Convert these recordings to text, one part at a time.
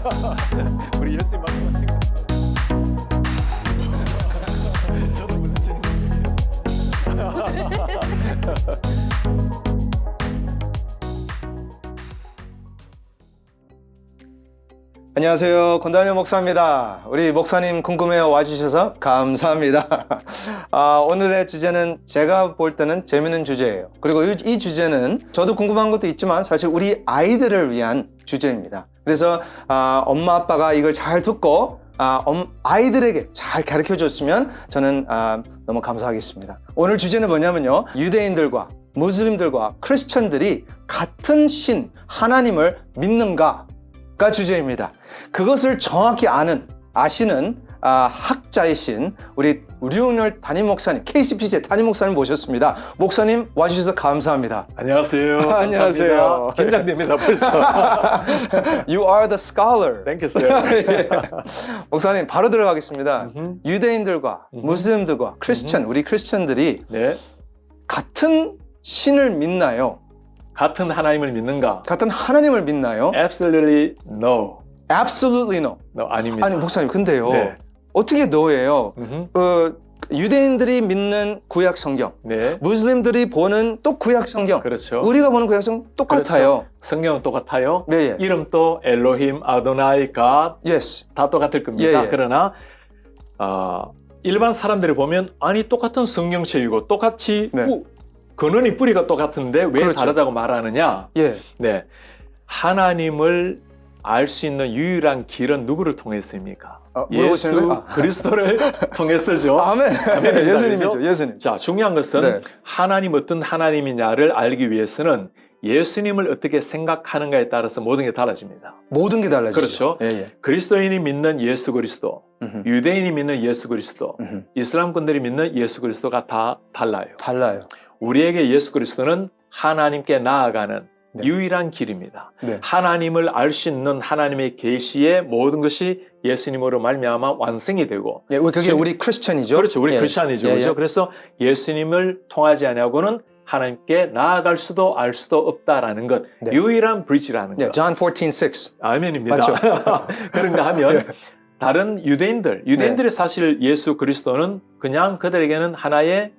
우리 예수님 말씀하신 거. 저도 무너지는 거예요. 안녕하세요. 권다니엘 목사입니다. 우리 목사님 궁금해요 와주셔서 감사합니다. 오늘의 주제는 제가 볼 때는 재밌는 주제예요. 그리고 이 주제는 저도 궁금한 것도 있지만 사실 우리 아이들을 위한 주제입니다. 그래서 엄마 아빠가 이걸 잘 듣고 아이들에게 잘 가르쳐 줬으면 저는 너무 감사하겠습니다. 오늘 주제는 뭐냐면요, 유대인들과 무슬림들과 크리스천들이 같은 신 하나님을 믿는가 가 주제입니다. 그것을 정확히 아시는 학자이신 우리 류은열 담임 목사님, KCPC의 담임 목사님 모셨습니다. 목사님 와주셔서 감사합니다. 안녕하세요. 안녕하세요. 감사합니다. 긴장됩니다 벌써. You are the scholar. Thank you, sir. 예. 목사님 바로 들어가겠습니다. 유대인들과 무슬림들과 크리스천, 우리 크리스천들이 네. 같은 신을 믿나요? 같은 하나님을 믿는가? 같은 하나님을 믿나요? Absolutely no. Absolutely no. No, 아닙니다. 아니 목사님 근데요. 네. 어떻게 no예요? 유대인들이 믿는 구약 성경, 네. 무슬림들이 보는 또 구약 성경, 그렇죠. 우리가 보는 구약 성경 똑같아요. 그렇죠. 성경은 똑같아요. 네, 예. 이름도 엘로힘, 아도나이, 갓, Yes. 다 똑같을 겁니다. 예, 예. 그러나 일반 사람들이 보면 아니 똑같은 성경책이고 똑같이 네. 근원이 뿌리가 똑같은데 왜 그렇죠. 다르다고 말하느냐? 예. 네, 하나님을 알 수 있는 유일한 길은 누구를 통했습니까? 예수 물어보시는 거예요? 그리스도를 통해서죠. 아멘. 아멘입니다. 예수님이죠. 그죠? 예수님. 자, 중요한 것은 네. 하나님 어떤 하나님이냐를 알기 위해서는 예수님을 어떻게 생각하는가에 따라서 모든 게 달라집니다. 모든 게 달라지죠. 그렇죠. 예, 예. 그리스도인이 믿는 예수 그리스도, 유대인이 믿는 예수 그리스도, 이슬람권들이 믿는 예수 그리스도가 다 달라요. 달라요. 우리에게 예수 그리스도는 하나님께 나아가는 네. 유일한 길입니다. 네. 하나님을 알 수 있는 하나님의 계시의 모든 것이 예수님으로 말미암아 완성이 되고, 예, 그게 우리 크리스천이죠. 그렇죠. 우리 예. 크리스천이죠. 예, 그렇죠. 예. 그래서 예수님을 통하지 아니하고는 하나님께 나아갈 수도 알 수도 없다라는 것, 네. 유일한 브릿지라는 예, 것. John 14:6. 아멘입니다. 맞죠? 그런가 하면 다른 유대인들이 사실 예수 그리스도는 그냥 그들에게는 하나의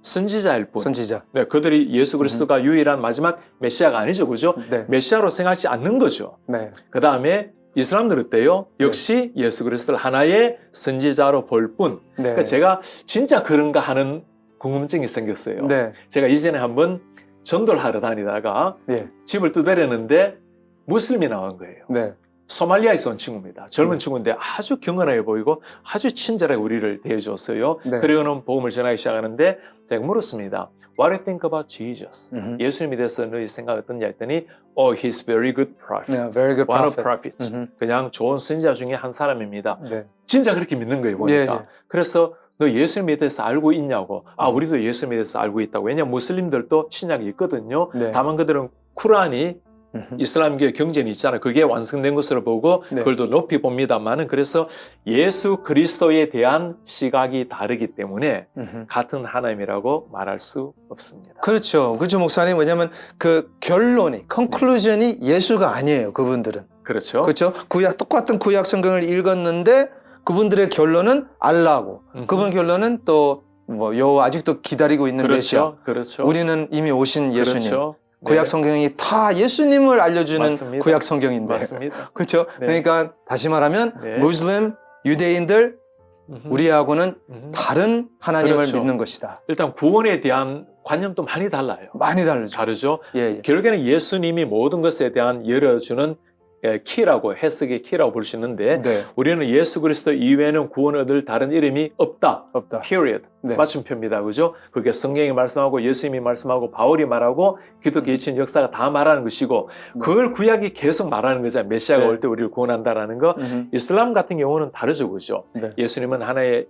선지자일 뿐. 선지자. 네, 그들이 예수 그리스도가 유일한 마지막 메시아가 아니죠, 그죠? 네. 메시아로 생각하지 않는 거죠. 네. 그 다음에 이슬람들은 어때요? 역시 예수 그리스도를 하나의 선지자로 볼 뿐. 네. 그러니까 제가 진짜 그런가 하는 궁금증이 생겼어요. 네. 제가 이전에 한번 전도를 하러 다니다가 예. 집을 두드렸는데 무슬림이 나온 거예요. 네. 소말리아에서 온 친구입니다. 젊은 친구인데 아주 경건하게 보이고 아주 친절하게 우리를 대해줬어요. 네. 그리고는 복음을 전하기 시작하는데 제가 물었습니다. What do you think about Jesus? 예수님에 대해서 너희 생각 어떠냐 했더니 Oh, he's very good prophet. Yeah, very good One of prophet. prophets. 그냥 좋은 선지자 중에 한 사람입니다. 네. 진짜 그렇게 믿는 거예요, 보니까. 예, 예. 그래서 너 예수님에 대해서 알고 있냐고. 우리도 예수님에 대해서 알고 있다고. 왜냐하면 무슬림들도 신약이 있거든요. 네. 다만 그들은 쿠란이 이슬람교의 경전이 있잖아요. 그게 완성된 것으로 보고 네. 그걸 더 높이 봅니다만은 그래서 예수 그리스도에 대한 시각이 다르기 때문에 같은 하나님이라고 말할 수 없습니다. 그렇죠. 그렇죠, 목사님. 왜냐하면 그 결론이, 컨클루전이 예수가 아니에요, 그분들은. 그렇죠. 그렇죠? 똑같은 구약 성경을 읽었는데 그분들의 결론은 알라고. 그분 결론은 또 아직도 기다리고 있는 메시아. 그렇죠. 우리는 이미 오신 예수님. 그렇죠. 구약 네. 성경이 다 예수님을 알려주는 맞습니다. 구약 성경인데. 맞습니다. 그렇죠? 네. 그러니까 다시 말하면 네. 무슬림, 유대인들, 우리하고는 다른 하나님을 그렇죠. 믿는 것이다. 일단 구원에 대한 관념도 많이 달라요. 많이 다르죠. 다르죠. 예, 예. 결국에는 예수님이 모든 것에 대한 열어주는 키라고, 해석의 키라고 볼 수 있는데 네. 우리는 예수 그리스도 이외에는 구원을 얻을 다른 이름이 없다. 없다. period. 네. 맞춤표입니다. 그죠? 그게 성경이 말씀하고 예수님이 말씀하고 바울이 말하고 기독교 이친 역사가 다 말하는 것이고 그걸 구약이 계속 말하는 거잖아요. 메시아가 네. 올 때 우리를 구원한다라는 거. 이슬람 같은 경우는 다르죠. 그죠? 네. 예수님은 하나의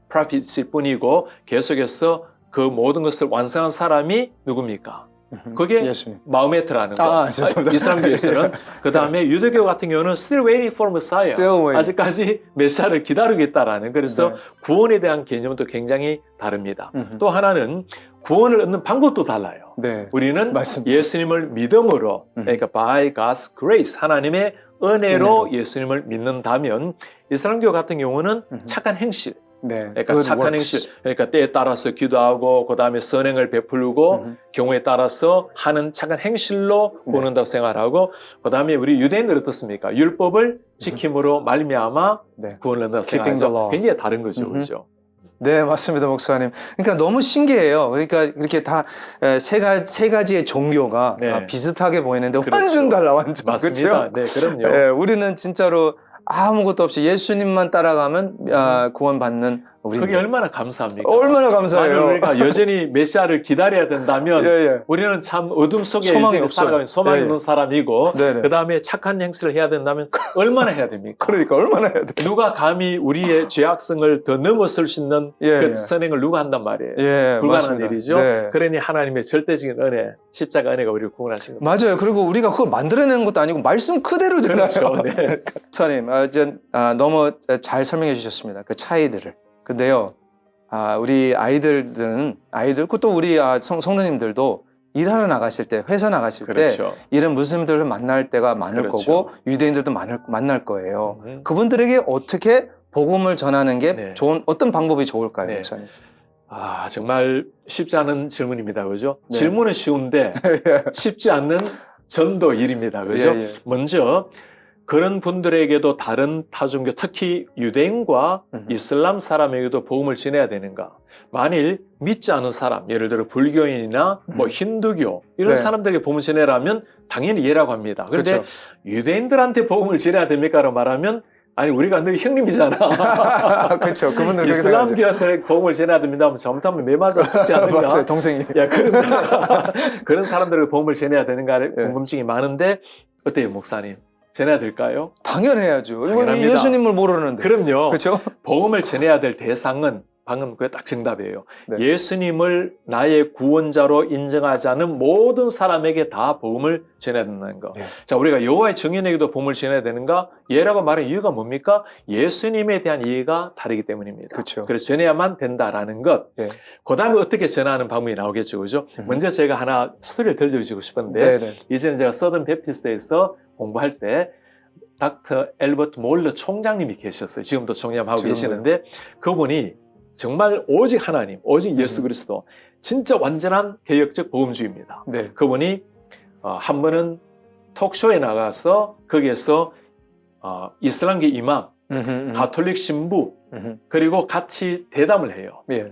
프로핏일 뿐이고 계속해서 그 모든 것을 완성한 사람이 누굽니까? 그게 예수님. 마호메트라는 거. 아, 죄송합니다. 이슬람교에서는. 그 다음에 유대교 같은 경우는 still waiting for Messiah. Still waiting. 아직까지 메시아를 기다리고 있다라는. 그래서 네. 구원에 대한 개념도 굉장히 다릅니다. 또 하나는 구원을 얻는 방법도 달라요. 네. 우리는 맞습니다. 예수님을 믿음으로, 그러니까 by God's grace, 하나님의 은혜로 예수님을 믿는다면, 이슬람교 같은 경우는 착한 행실, 네. 그러니까 Good 착한 works. 행실, 그러니까 때에 따라서 기도하고, 그 다음에 선행을 베풀고, 경우에 따라서 하는 착한 행실로 구원한다고 생각하고, 그 다음에 우리 유대인들 어떻습니까? 율법을 지킴으로 말미암아 네. 구원을 얻는다고 Keeping the 생각하죠. law. 굉장히 다른 거죠, 그렇죠? 네, 맞습니다, 목사님. 그러니까 너무 신기해요. 그러니까 이렇게 다 세 가지의 종교가 네. 비슷하게 보이는데 그렇죠. 완전 달라, 완전. 맞습니다. 그렇죠? 네, 그럼요. 네, 우리는 진짜로 아무것도 없이 예수님만 따라가면 구원받는 우리. 그게 얼마나 감사합니까? 얼마나 감사해요. 만약 우리가 여전히 메시아를 기다려야 된다면 예, 예. 우리는 참 어둠 속에 소망이 여전히 없어요. 살아가는 소망이 예, 예. 없는 사람이고 네, 네. 그 다음에 착한 행실을 해야 된다면 얼마나 해야 됩니까? 그러니까 얼마나 해야 돼. 누가 감히 우리의 죄악성을 더 넘어설 수 있는 예, 그 예. 선행을 누가 한단 말이에요? 예, 불가능한 맞습니다. 일이죠. 네. 그러니 하나님의 절대적인 은혜, 십자가 은혜가 우리를 구원하신 겁니다. 맞아요. 그리고 우리가 그걸 만들어내는 것도 아니고 말씀 그대로잖아요. 그렇죠. 네. 목사님, 너무 잘 설명해 주셨습니다. 그 차이들을. 근데요, 우리 아이들, 또 우리 성도님들도 일하러 나가실 때, 회사 나가실 때, 그렇죠. 이런 무슬림들을 만날 때가 많을 그렇죠. 거고, 유대인들도 만날 거예요. 그분들에게 어떻게 복음을 전하는 게 네. 어떤 방법이 좋을까요, 네. 목사님? 정말 쉽지 않은 질문입니다. 그죠? 네. 질문은 쉬운데 쉽지 않는 전도 일입니다. 그죠? 예, 예. 먼저 그런 분들에게도 다른 타종교, 특히 유대인과 이슬람 사람에게도 복음을 전해야 되는가? 만일 믿지 않은 사람, 예를 들어 불교인이나 뭐 힌두교 이런 네. 사람들에게 복음을 전해라면 당연히 예라고 합니다. 그런데 그렇죠. 유대인들한테 복음을 전해야 됩니까라고 말하면 아니 우리가 너 형님이잖아. 그렇죠. 그분들 그렇게 생각하죠. 이슬람교한테 복음을 전해야 됩니다 하면 잘못하면 매 맞아 죽지 않는가? 맞아요, 동생이. 야, 그런 사람들에게 복음을 전해야 되는가 궁금증이 많은데 어때요, 목사님? 전해야 될까요? 당연해야죠. 당연합니다. 예수님을 모르는데. 그럼요. 그렇죠? 복음을 전해야 될 대상은 방금 그게 딱 정답이에요. 네. 예수님을 나의 구원자로 인정하지 않은 모든 사람에게 다 복음을 전해야 된다는 거. 네. 자, 우리가 여호와의 증인에게도 복음을 전해야 되는가? 예라고 말한 이유가 뭡니까? 예수님에 대한 이해가 다르기 때문입니다. 그렇죠. 그래서 전해야만 된다라는 것. 네. 그 다음에 어떻게 전하는 방법이 나오겠죠, 그죠? 먼저 제가 하나 스토리를 들려주고 싶은데, 네네. 이제는 제가 서던 베프티스트에서 공부할 때, 닥터 엘버트 몰러 총장님이 계셨어요. 지금도 총장하고 지금도요? 계시는데, 그분이 정말 오직 하나님, 오직 예수 그리스도, 진짜 완전한 개혁적 복음주의입니다. 네. 그분이 한 번은 톡쇼에 나가서 거기에서 이슬람계 이맘, 가톨릭 신부, 그리고 같이 대담을 해요. 예. 막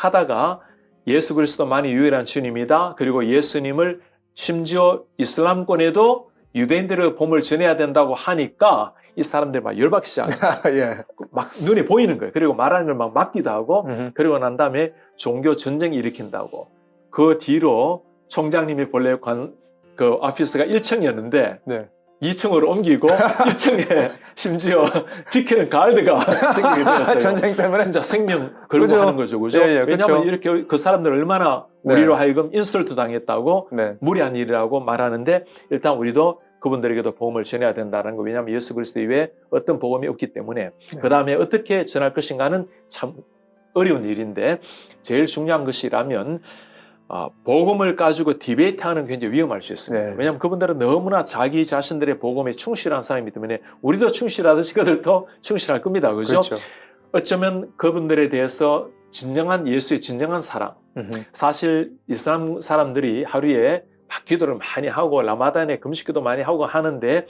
하다가 예수 그리스도만이 유일한 주님이다. 그리고 예수님을 심지어 이슬람권에도 유대인들의 복음을 전해야 된다고 하니까 이 사람들 막 열받기 시작해요. 예. 막 눈에 보이는 거예요. 그리고 말하는 걸 막 막기도 하고 그리고 난 다음에 종교 전쟁 일으킨다고. 그 뒤로 총장님이 본래 그 오피스가 1층이었는데 네. 2층으로 옮기고 1층에 심지어 지키는 가드가 생기게 되었어요. 전쟁 때문에? 진짜 생명 걸고 그죠? 하는 거죠. 그죠? 예, 예, 왜냐하면 그쵸. 이렇게 그 사람들 얼마나 우리로 하여금 인설트 당했다고 네. 무리한 일이라고 말하는데 일단 우리도 그분들에게도 복음을 전해야 된다는 거. 왜냐하면 예수 그리스도 이외에 어떤 복음이 없기 때문에 그 다음에 어떻게 전할 것인가는 참 어려운 일인데 제일 중요한 것이라면 복음을 가지고 디베이트하는 게 굉장히 위험할 수 있습니다. 네. 왜냐하면 그분들은 너무나 자기 자신들의 복음에 충실한 사람이기 때문에 우리도 충실하듯이 그들도 충실할 겁니다. 그죠? 그렇죠. 어쩌면 그분들에 대해서 진정한 예수의 진정한 사랑. 사실 이슬람 사람들이 하루에 막 기도를 많이 하고 라마단에 금식기도 많이 하고 하는데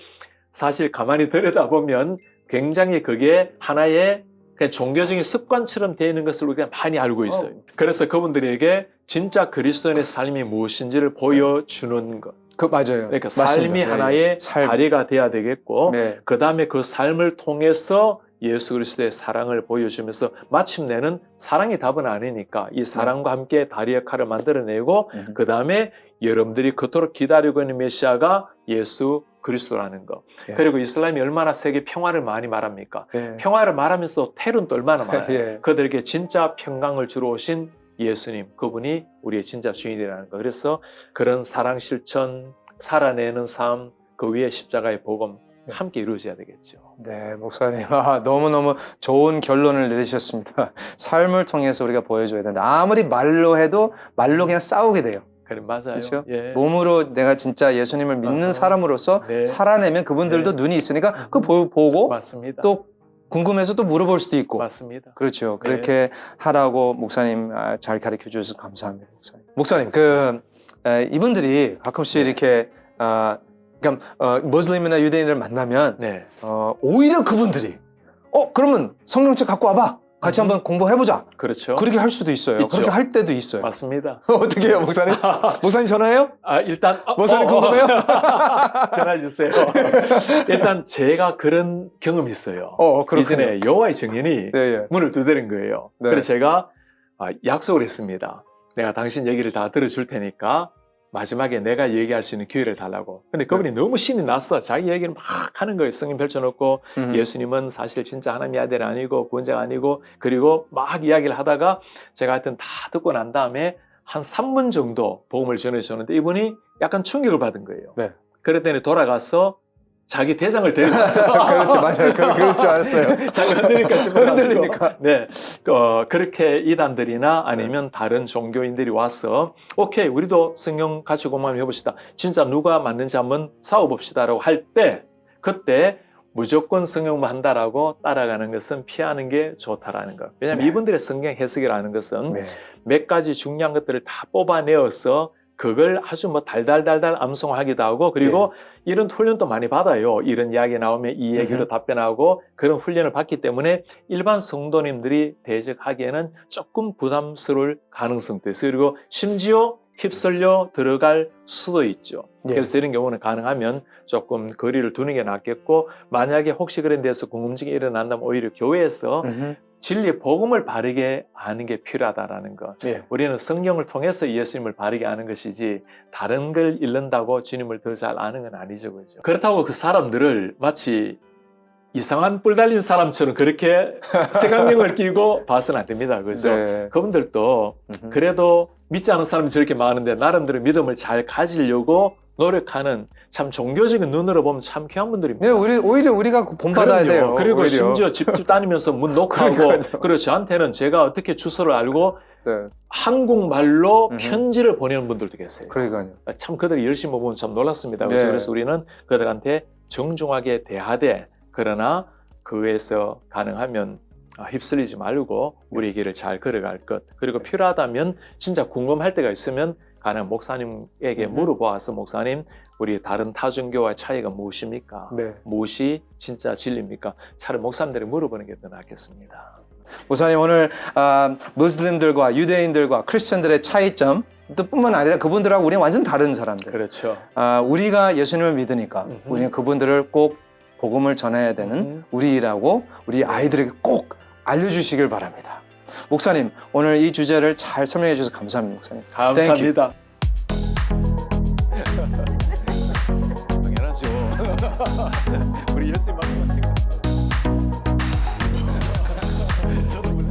사실 가만히 들여다보면 굉장히 그게 하나의 그냥 종교적인 습관처럼 되어 있는 것을 우리가 많이 알고 있어요. 그래서 그분들에게 진짜 그리스도인의 삶이 무엇인지를 보여주는 것. 맞아요. 그러니까 맞습니다. 삶이 네. 하나의 삶. 다리가 돼야 되겠고 네. 그 다음에 그 삶을 통해서 예수 그리스도의 사랑을 보여주면서 마침내는 사랑이 답은 아니니까 이 사랑과 함께 다리 역할을 만들어내고 그 다음에 여러분들이 그토록 기다리고 있는 메시아가 예수 그리스도라는 거. 예. 그리고 이슬람이 얼마나 세계 평화를 많이 말합니까? 예. 평화를 말하면서 테러는 또 얼마나 많아요. 예. 그들에게 진짜 평강을 주러 오신 예수님, 그분이 우리의 진짜 주인이라는 거. 그래서 그런 사랑 실천, 살아내는 삶, 그 위에 십자가의 복음 함께 이루어져야 되겠죠. 네, 목사님. 너무너무 좋은 결론을 내리셨습니다. 삶을 통해서 우리가 보여줘야 된다. 아무리 말로 해도 말로 그냥 싸우게 돼요. 그래, 맞아요. 그렇죠? 예. 몸으로 내가 진짜 예수님을 믿는 사람으로서 네. 살아내면 그분들도 네. 눈이 있으니까 그거 보고 맞습니다. 또 궁금해서 또 물어볼 수도 있고. 맞습니다. 그렇죠. 네. 그렇게 하라고 목사님 잘 가르쳐 주셔서 감사합니다. 목사님, 이분들이 가끔씩 네. 이렇게 무슬림이나 유대인을 만나면 네. 오히려 그분들이 그러면 성경책 갖고 와봐. 같이 한번 공부해보자. 그렇죠. 그렇게 할 수도 있어요. 있죠. 그렇게 할 때도 있어요. 맞습니다. 어떻게 해요, 목사님? 목사님 전화해요? 일단 목사님 궁금해요? 전화해 주세요. 일단 제가 그런 경험이 있어요. 그렇군요. 이전에 여호와의 증인이 네, 예. 문을 두드린 거예요. 네. 그래서 제가 약속을 했습니다. 내가 당신 얘기를 다 들어줄 테니까 마지막에 내가 얘기할 수 있는 기회를 달라고. 근데 그분이 너무 신이 났어. 자기 얘기를 막 하는 거예요. 성경 펼쳐놓고 예수님은 사실 진짜 하나님의 아들이 아니고 구원자가 아니고, 그리고 막 이야기를 하다가 제가 하여튼 다 듣고 난 다음에 한 3분 정도 복음을 전해주셨는데 이분이 약간 충격을 받은 거예요. 네. 그랬더니 돌아가서 자기 대장을 데리고 왔어. 그렇죠, 맞아요. 그럴 줄 알았어요. 자기가 흔들릴까 싶어가지고. 흔들리니까. 네. 그렇게 이단들이나 아니면 다른 종교인들이 와서, 오케이, 우리도 성경 같이 공부하면 해봅시다. 진짜 누가 맞는지 한번 싸워봅시다라고 할 때, 그때 무조건 성경만 한다라고 따라가는 것은 피하는 게 좋다라는 것. 왜냐하면 네. 이분들의 성경 해석이라는 것은 네. 몇 가지 중요한 것들을 다 뽑아내어서 그걸 아주 달달달달 암송하기도 하고, 그리고 이런 훈련도 많이 받아요. 이런 이야기 나오면 이 얘기로 답변하고, 그런 훈련을 받기 때문에 일반 성도님들이 대적하기에는 조금 부담스러울 가능성도 있어요. 그리고 심지어 휩쓸려 들어갈 수도 있죠. 예. 그래서 이런 경우는 가능하면 조금 거리를 두는 게 낫겠고, 만약에 혹시 그런 데서 궁금증이 일어난다면 오히려 교회에서 진리의 복음을 바르게 아는 게 필요하다라는 것. 예. 우리는 성경을 통해서 예수님을 바르게 아는 것이지 다른 걸 잃는다고 주님을 더 잘 아는 건 아니죠. 그죠? 그렇다고 그 사람들을 마치 이상한 뿔 달린 사람처럼 그렇게 색안경을 끼고 봐서는 안 됩니다. 그죠? 네. 그분들도 그래도 믿지 않은 사람이 저렇게 많은데 나름대로 믿음을 잘 가지려고 노력하는 참 종교적인 눈으로 보면 참 귀한 분들입니다. 네, 오히려 우리가 본받아야 그럼요. 돼요. 그리고 오히려. 심지어 집집 다니면서 문 녹화하고 그리고 저한테는 제가 어떻게 주소를 알고 네. 한국말로 편지를 보내는 분들도 계세요. 그러니까요. 참 그들이 열심히 보면 참 놀랐습니다. 네. 그래서 우리는 그들한테 정중하게 대하되, 그러나 그에서 가능하면 휩쓸리지 말고 우리의 길을 잘 걸어갈 것. 그리고 필요하다면 진짜 궁금할 때가 있으면 가능 목사님에게 물어보아서, 목사님, 우리 다른 타종교와의 차이가 무엇입니까? 네. 무엇이 진짜 진리입니까? 차라리 목사님들이 물어보는 게 더 낫겠습니다. 목사님, 오늘 무슬림들과 유대인들과 크리스천들의 차이점 뿐만 아니라 그분들하고 우리는 완전 다른 사람들. 그렇죠. 우리가 예수님을 믿으니까 우리는 그분들을 꼭 복음을 전해야 되는 우리라고 우리 아이들에게 꼭 알려주시길 바랍니다. 목사님, 오늘 이 주제를 잘 설명해 주셔서 감사합니다. 목사님. 감사합니다. 당연하죠. 우리 예수님 말씀하신 거. 저도 물론